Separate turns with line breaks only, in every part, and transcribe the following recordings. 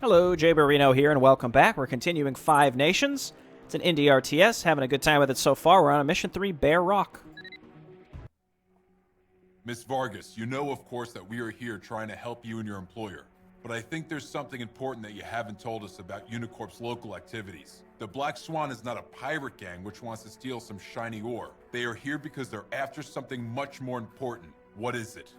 Hello, Jay Barrino here, and welcome back. We're continuing Five Nations. It's an indie RTS, having a good time with it so far. We're on Mission 3, Bear Rock.
Miss Vargas, you know, of course, that we are here trying to help you and your employer. But I think there's something important that you haven't told us about Unicorp's local activities. The Black Swan is not a pirate gang which wants to steal some shiny ore. They are here because they're after something much more important. What is it?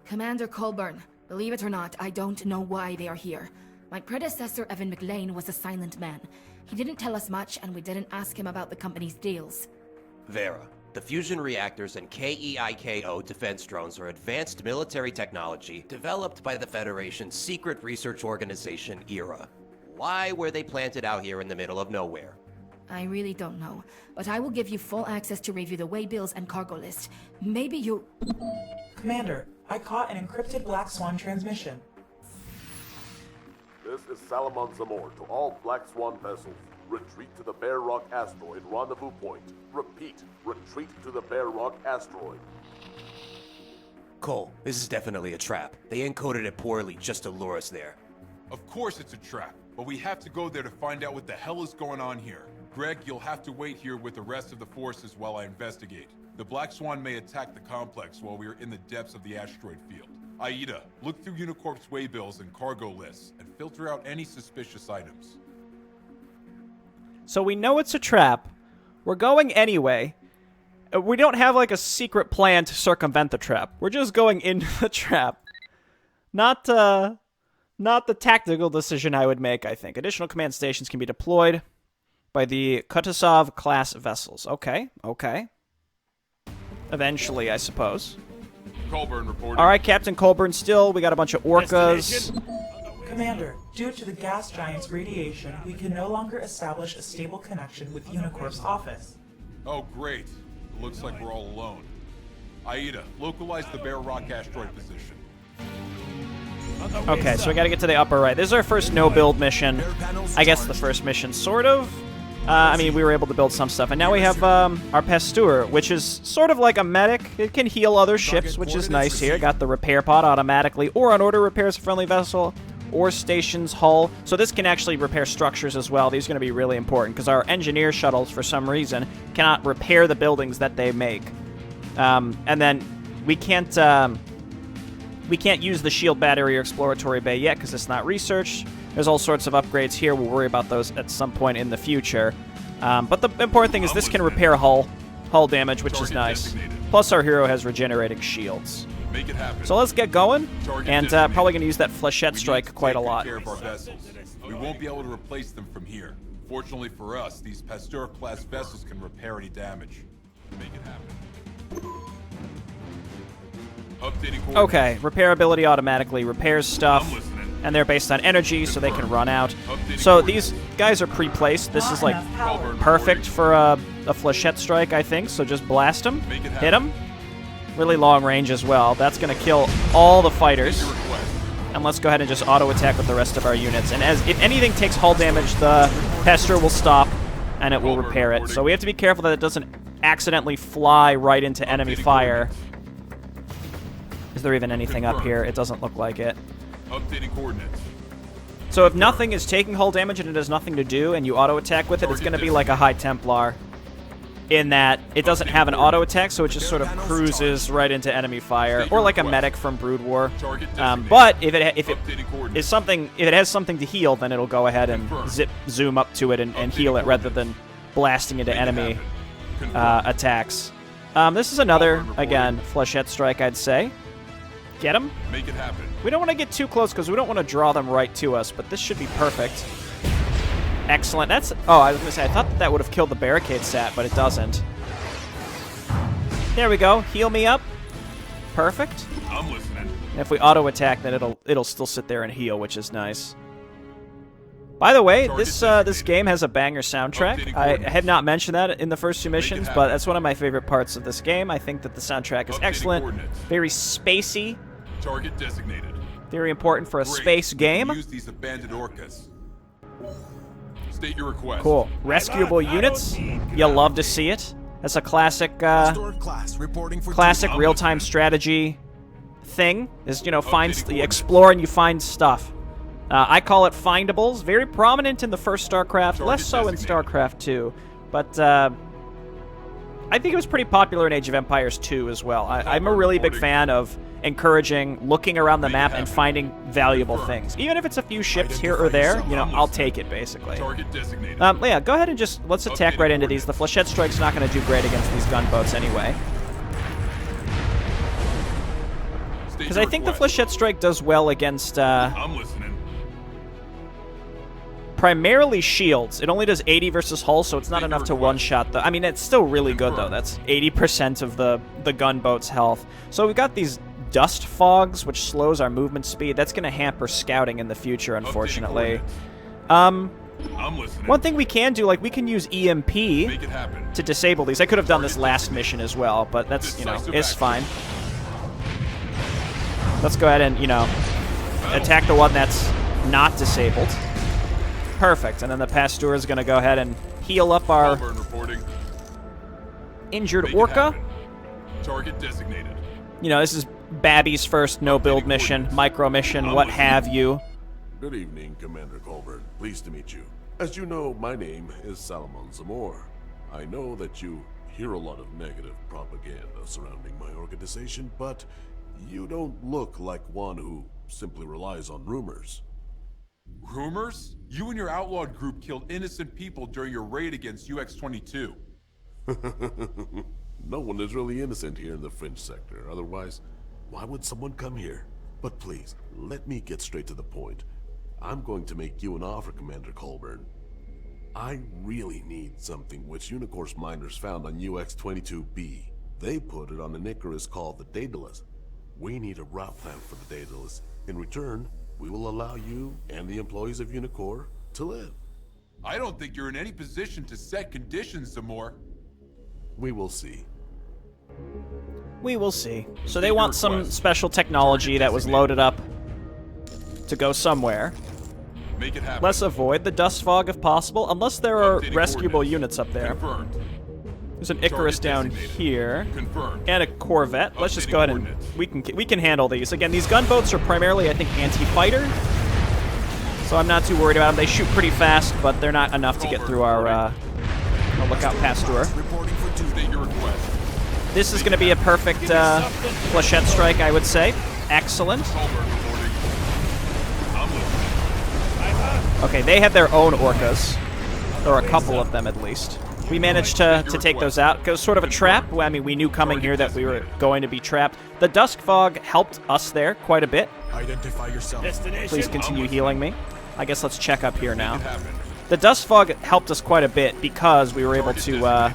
Commander Colburn, believe it or not, I don't know why they are here. My predecessor, Evan McLean, was a silent man. He didn't tell us much, and we didn't ask him about the company's deals.
Vera, the fusion reactors and KEIKO defense drones are advanced military technology developed by the Federation's secret research organization, ERA. Why were they planted out here in the middle of nowhere?
I really don't know, but I will give you full access to review the waybills and cargo list. Maybe you...
Commander, I caught an encrypted Black Swan transmission.
This is Salomon Zamor to all Black Swan vessels. Retreat to the Bear Rock asteroid rendezvous point. Repeat, retreat to the Bear Rock asteroid.
Cole, this is definitely a trap. They encoded it poorly just to lure us there.
Of course it's a trap, but we have to go there to find out what the hell is going on here. Greg, you'll have to wait here with the rest of the forces while I investigate. The Black Swan may attack the complex while we are in the depths of the asteroid field. Aida, look through Unicorp's waybills and cargo lists, and filter out any suspicious items.
So we know it's a trap. We're going anyway. We don't have, like, a secret plan to circumvent the trap. We're just going into the trap. Not the tactical decision I would make, I think. Additional command stations can be deployed by the Kutuzov-class vessels. Okay. Eventually, I suppose.
Colburn reporting.
All right, Captain Colburn still. We got a bunch of orcas.
Commander, due to the gas giant's radiation, we can no longer establish a stable connection with Unicorp's office.
Oh, great. It looks like we're all alone. Aida, localize the Bear Rock asteroid position.
Okay, so we gotta get to the upper right. This is our first no-build mission. I guess the first mission, sort of. I mean, we were able to build some stuff. And now we have our Pasteur, which is sort of like a medic. It can heal other ships, which is nice here. Got the repair pod automatically, or on order repairs a friendly vessel, or station's hull. So this can actually repair structures as well. These are going to be really important, because our engineer shuttles, for some reason, cannot repair the buildings that they make. And then we can't use the shield battery or exploratory bay yet, because it's not researched. There's all sorts of upgrades here. We'll worry about those at some point in the future. But the important thing is this can repair hull damage, which is nice. Plus our hero has regenerating shields.
Make it happen.
So let's get going, and probably going to use that flechette strike quite a lot.
We won't be able to replace them from here. Fortunately for us, these Pasteur-class vessels can repair any damage. Make it happen. Updating coordinates.
Okay, repairability automatically repairs stuff, and they're based on energy, so they can run out. So these guys are pre-placed. This is, like, perfect for a flechette strike, I think, so just blast them, hit them. Really long range as well. That's going to kill all the fighters. And let's go ahead and just auto-attack with the rest of our units. And if anything takes hull damage, the Pasteur will stop, and it will repair it. So we have to be careful that it doesn't accidentally fly right into enemy fire. Is there even anything up here? It doesn't look like it.
Updating coordinates.
So if nothing is taking hull damage and it has nothing to do, and you auto-attack with it, it's going to be like a High Templar, in that it doesn't have an auto-attack, so it just sort of cruises right into enemy fire, or like a medic from Brood War. But if it has something to heal, then it'll go ahead and zoom up to it and heal it rather than blasting into enemy attacks. This is another, again, flechette strike, I'd say. Get him.
Make it happen.
We don't want to get too close because we don't want to draw them right to us, but this should be perfect. Excellent. That's... Oh, I was going to say, I thought that would have killed the barricade stat, but it doesn't. There we go. Heal me up. Perfect.
I'm listening.
And if we auto-attack, then it'll still sit there and heal, which is nice. By the way, this game has a banger soundtrack. I had not mentioned that in the first two missions, but that's one of my favorite parts of this game. I think that the soundtrack is excellent. Very spacey.
Target designated.
Very important for a space game.
Use these abandoned orcas. State your request.
Cool. Rescuable units. You'll love to see it. That's a classic real-time strategy thing. Is, you know, you explore and you find stuff. I call it findables. Very prominent in the first StarCraft, less so in StarCraft 2. But I think it was pretty popular in Age of Empires 2 as well. I'm a really big fan of encouraging looking around the map and finding valuable things. Even if it's a few ships here or there, you know, I'll take it, basically. Yeah, go ahead and just, let's attack right into these. The Flechette Strike's not going to do great against these gunboats anyway. Because I think the Flechette Strike does well against, primarily shields. It only does 80 versus hull, so it's not enough to one-shot the... I mean, it's still really good, though. That's 80% of the gunboat's health. So we've got these dust fogs, which slows our movement speed. That's going to hamper scouting in the future, unfortunately. One thing we can do, like, we can use EMP to disable these. I could have done this last mission as well, but that's, you know, it's fine. Let's go ahead and, you know, attack the one that's not disabled. Perfect. And then the Pasteur is going to go ahead and heal up our injured Orca.
Target designated.
You know, this is Babby's first no-build mission, micro-mission, what have you.
Good evening, Commander Colbert. Pleased to meet you. As you know, my name is Salomon Zamor. I know that you hear a lot of negative propaganda surrounding my organization, but you don't look like one who simply relies on rumors.
Rumors? You and your outlawed group killed innocent people during your raid against UX-22.
No one is really innocent here in the Fringe sector. Otherwise, why would someone come here? But please, let me get straight to the point. I'm going to make you an offer, Commander Colburn. I really need something which Unicor's miners found on UX-22B. They put it on an Icarus called the Daedalus. We need a route plan for the Daedalus. In return, we will allow you and the employees of Unicor to live.
I don't think you're in any position to set conditions, Zamor.
We will see.
We will see. So they want some special technology that was loaded up to go somewhere.
Make it happen.
Let's avoid the dust fog if possible, unless there are rescuable units up there.
Confirmed.
There's an Icarus down here,
Confirmed.
and a Corvette. Let's just go ahead and we can handle these. Again, these gunboats are primarily, I think, anti-fighter, so I'm not too worried about them. They shoot pretty fast, but they're not enough to get through our lookout Pasteur. This is going to be a perfect Flechette Strike, I would say. Excellent. Okay, they had their own Orcas, or a couple of them at least. We managed to take those out. It was sort of a trap. I mean, we knew coming here that we were going to be trapped. The Dusk Fog helped us there quite a bit.
Identify yourself.
Please continue healing me. I guess let's check up here now. The Dust Fog helped us quite a bit because we were able to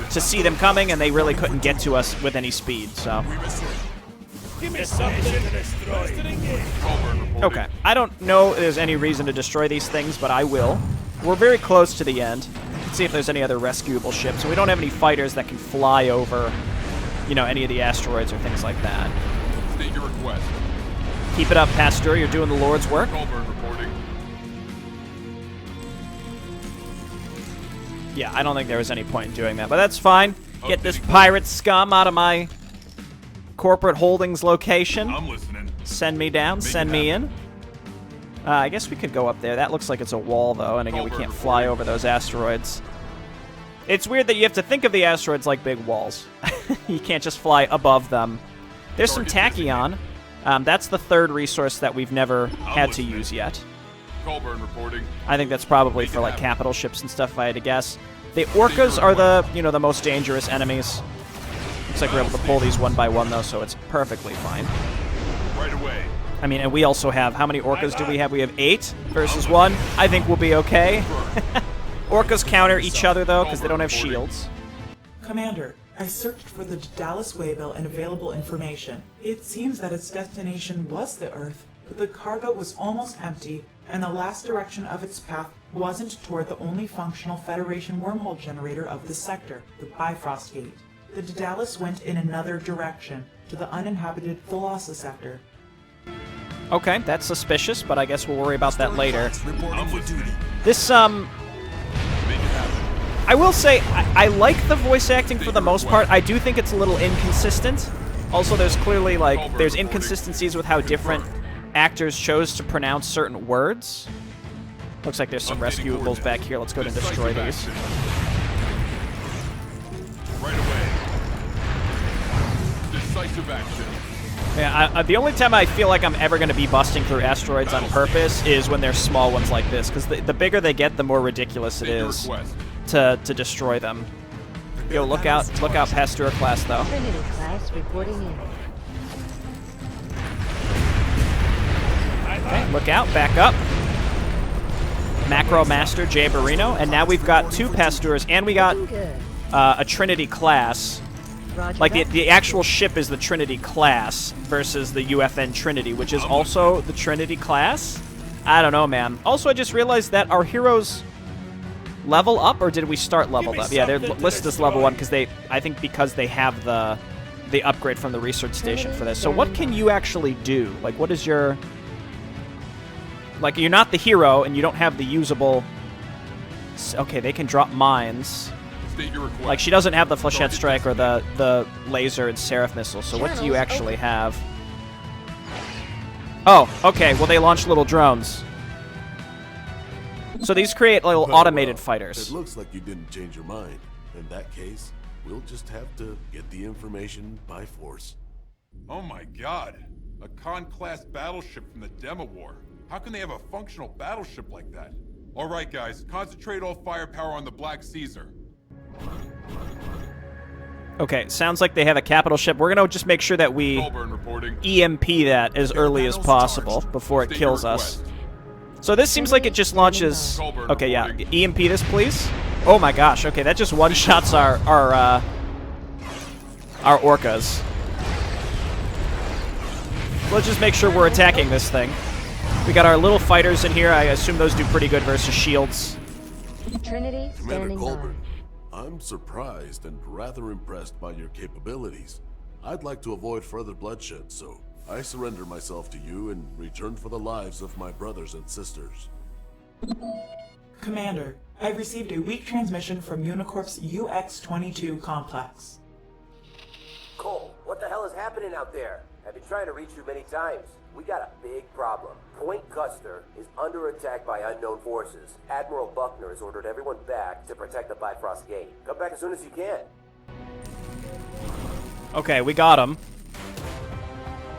see them coming, and they really couldn't get to us with any speed, so... Okay, I don't know if there's any reason to destroy these things, but I will. We're very close to the end. Let's see if there's any other rescuable ships. We don't have any fighters that can fly over, you know, any of the asteroids or things like that.
State your request.
Keep it up, Pasteur. You're doing the Lord's work.
Colburn reporting.
Yeah, I don't think there was any point in doing that, but that's fine. Get this pirate scum out of my corporate holdings location.
I'm listening.
Send me down, send me in. I guess we could go up there. That looks like it's a wall, though, and again, we can't fly over those asteroids. It's weird that you have to think of the asteroids like big walls. You can't just fly above them. There's some tachyon. That's the third resource that we've never had to use yet.
Colburn reporting.
I think that's probably for, like, capital ships and stuff, if I had to guess. The Orcas are the, you know, the most dangerous enemies. Looks like we're able to pull these one by one, though, so it's perfectly fine.
Right away.
I mean, and we also have, how many Orcas do we have? We have 8 versus 1. I think we'll be okay. Orcas counter each other, though, because they don't have shields.
Commander, I searched for the Dallas Waybill and available information. It seems that its destination was the Earth, but the cargo was almost empty, and the last direction of its path wasn't toward the only functional Federation wormhole generator of the sector, the Bifrost Gate. The Dallas went in another direction, to the uninhabited Thalassa sector.
Okay, that's suspicious, but I guess we'll worry about that later.
Reporting for duty.
This, I will say, I like the voice acting for the most part. I do think it's a little inconsistent. Also, there's clearly, like, there's inconsistencies with how different actors chose to pronounce certain words. Looks like there's some rescuables back here. Let's go ahead and destroy these.
Right away. Decisive action.
Yeah, the only time I feel like I'm ever going to be busting through asteroids on purpose is when there's small ones like this, because the bigger they get, the more ridiculous it is to destroy them. Yo, look out Pasteur class, though.
Trinity class reporting in.
Okay, look out, back up. Macro Master Jay Barino, and now we've got 2 Pasteurs, and we got a Trinity class. Like, the actual ship is the Trinity class versus the UFN Trinity, which is also the Trinity class? I don't know, man. Also, I just realized that our heroes level up, or did we start leveled up? Yeah, they're listed as level 1 because I think because they have the upgrade from the research station for this. So what can you actually do? Like, what is your... Like, you're not the hero, and you don't have the usable... Okay, they can drop mines. Like, she doesn't have the Flechette Strike or the laser and Seraph missile, so what do you actually have? Oh, okay, well, they launch little drones. So these create little automated fighters.
It looks like you didn't change your mind. In that case, we'll just have to get the information by force.
Oh my god. A Khan-class battleship from the Demo War. How can they have a functional battleship like that? Alright guys, concentrate all firepower on the Black Caesar.
Okay, sounds like they have a capital ship. We're going to just make sure that we EMP that as early as possible before it kills us. So this seems like it just launches... Okay, yeah. EMP this, please. Oh my gosh, okay, that just one-shots our orcas. Let's just make sure we're attacking this thing. We got our little fighters in here. I assume those do pretty good versus shields.
Trinity standing by.
I'm surprised and rather impressed by your capabilities. I'd like to avoid further bloodshed, so I surrender myself to you in return for the lives of my brothers and sisters.
Commander, I've received a weak transmission from Unicorp's UX-22 complex.
Cole, what the hell is happening out there? I've been trying to reach you many times. We got a big problem. Point Custer is under attack by unknown forces. Admiral Buckner has ordered everyone back to protect the Bifrost Gate. Come back as soon as you can.
Okay, we got him.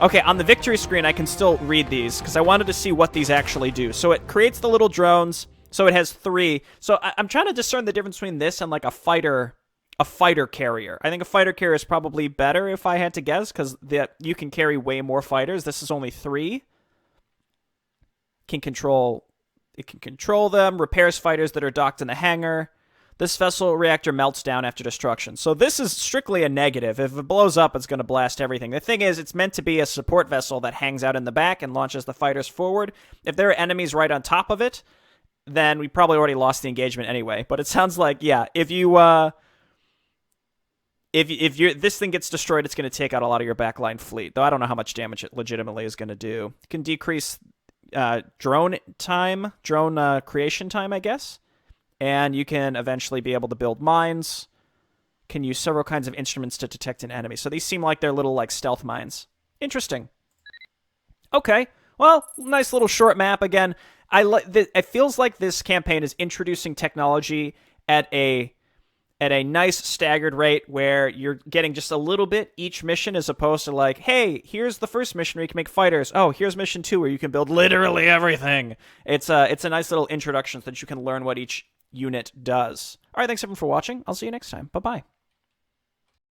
Okay, on the victory screen, I can still read these, because I wanted to see what these actually do. So it creates the little drones, so it has 3. So I'm trying to discern the difference between this and, like, a fighter carrier. I think a fighter carrier is probably better, if I had to guess, because you can carry way more fighters. This is only 3. It can control them, repairs fighters that are docked in the hangar. This vessel reactor melts down after destruction. So this is strictly a negative. If it blows up, it's going to blast everything. The thing is, it's meant to be a support vessel that hangs out in the back and launches the fighters forward. If there are enemies right on top of it, then we probably already lost the engagement anyway. But it sounds like, yeah, if this thing gets destroyed, it's going to take out a lot of your backline fleet. Though I don't know how much damage it legitimately is going to do. It can decrease drone creation time, I guess. And you can eventually be able to build mines. Can use several kinds of instruments to detect an enemy. So these seem like they're little, like, stealth mines. Interesting. Okay. Well, nice little short map. Again, it feels like this campaign is introducing technology at a nice staggered rate where you're getting just a little bit each mission, as opposed to, like, hey, here's the first mission where you can make fighters. Oh, here's mission 2 where you can build literally everything. It's a nice little introduction so that you can learn what each unit does. All right, thanks everyone for watching. I'll see you next time. Bye-bye.